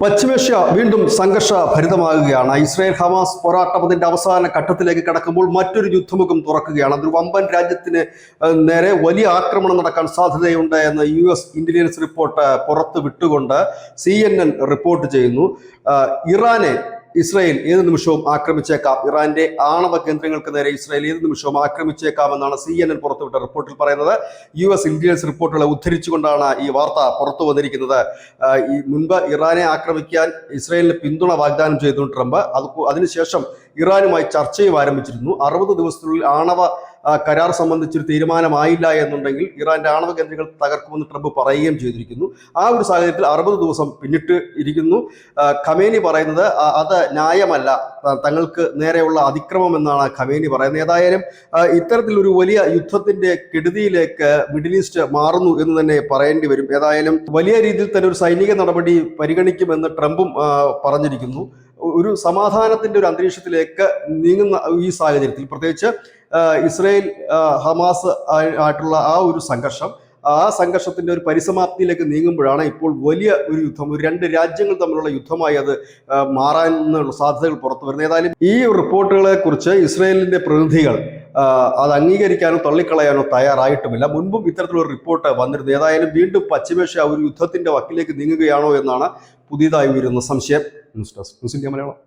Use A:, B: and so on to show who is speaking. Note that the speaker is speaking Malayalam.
A: പശ്ചിമേഷ്യ വീണ്ടും സംഘർഷഭരിതമാകുകയാണ്. ഇസ്രായേൽ ഹമാസ് പോരാട്ടം അതിന്റെ അവസാന ഘട്ടത്തിലേക്ക് കടക്കുമ്പോൾ മറ്റൊരു യുദ്ധമുഖം തുറക്കുകയാണ്. അതൊരു വമ്പൻ രാജ്യത്തിന് നേരെ വലിയ ആക്രമണം നടക്കാൻ സാധ്യതയുണ്ട് എന്ന് US ഇന്റലിജൻസ് റിപ്പോർട്ട് പുറത്തു വിട്ടുകൊണ്ട് CNN റിപ്പോർട്ട് ചെയ്യുന്നു. ഇറാനെ ഇസ്രായേൽ ഏത് നിമിഷവും ആക്രമിച്ചേക്കാം. ഇറാന്റെ ആണവ കേന്ദ്രങ്ങൾക്ക് നേരെ ഇസ്രായേൽ ഏത് നിമിഷവും ആക്രമിച്ചേക്കാമെന്നാണ് CNN പുറത്തുവിട്ട റിപ്പോർട്ടിൽ പറയുന്നത്. US ഇന്റലിജൻസ് റിപ്പോർട്ടുകളെ ഉദ്ധരിച്ചുകൊണ്ടാണ് ഈ വാർത്ത പുറത്തു വന്നിരിക്കുന്നത്. ഈ മുൻപ് ഇറാനെ ആക്രമിക്കാൻ ഇസ്രായേലിന് പിന്തുണ വാഗ്ദാനം ചെയ്തു ട്രംപ്. അതിനുശേഷം ഇറാനുമായി ചർച്ചയും ആരംഭിച്ചിരുന്നു. 60 ദിവസത്തിനുള്ളിൽ ആണവ കരാർ സംബന്ധിച്ചൊരു തീരുമാനമായില്ല എന്നുണ്ടെങ്കിൽ ഇറാന്റെ ആണവ കേന്ദ്രങ്ങൾ തകർക്കുമെന്ന് ട്രംപ് പറയുകയും ചെയ്തിരിക്കുന്നു. ആ ഒരു സാഹചര്യത്തിൽ 60 ദിവസം പിന്നിട്ട് ഇരിക്കുന്നു. ഖമേനി പറയുന്നത് അത് ന്യായമല്ല, തങ്ങൾക്ക് നേരെയുള്ള അതിക്രമം എന്നാണ് ഖമേനി പറയുന്നത്. ഏതായാലും ഇത്തരത്തിലൊരു വലിയ യുദ്ധത്തിന്റെ കെടുതിയിലേക്ക് മിഡിൽ ഈസ്റ്റ് മാറുന്നു എന്ന് തന്നെ പറയേണ്ടി വരും. ഏതായാലും വലിയ രീതിയിൽ തന്നെ ഒരു സൈനിക നടപടി പരിഗണിക്കുമെന്ന് ട്രംപും പറഞ്ഞിരിക്കുന്നു. ഒരു സമാധാനത്തിന്റെ ഒരു അന്തരീക്ഷത്തിലേക്ക് നീങ്ങുന്ന ഈ സാഹചര്യത്തിൽ പ്രത്യേകിച്ച് ഇസ്രായേൽ ഹമാസ് ആയിട്ടുള്ള ആ ഒരു സംഘർഷത്തിന്റെ ഒരു പരിസമാപ്തിയിലേക്ക് നീങ്ങുമ്പോഴാണ് ഇപ്പോൾ വലിയ ഒരു യുദ്ധം, ഒരു രണ്ട് രാജ്യങ്ങൾ തമ്മിലുള്ള യുദ്ധമായി അത് മാറാനുള്ള സാധ്യതകൾ പുറത്തു വരുന്നത്. ഏതായാലും ഈ റിപ്പോർട്ടുകളെ കുറിച്ച് ഇസ്രായേലിന്റെ പ്രതിനിധികൾ അത് അംഗീകരിക്കാനോ തള്ളിക്കളയാനോ തയ്യാറായിട്ടുമില്ല. മുൻപും ഇത്തരത്തിലൊരു റിപ്പോർട്ട് വന്നിരുന്നു. ഏതായാലും വീണ്ടും പശ്ചിമേഷ്യ ഒരു യുദ്ധത്തിന്റെ വക്കിലേക്ക് നീങ്ങുകയാണോ എന്നാണ് പുതിയതായി വരുന്ന സംശയം. News desk news India Malayalam.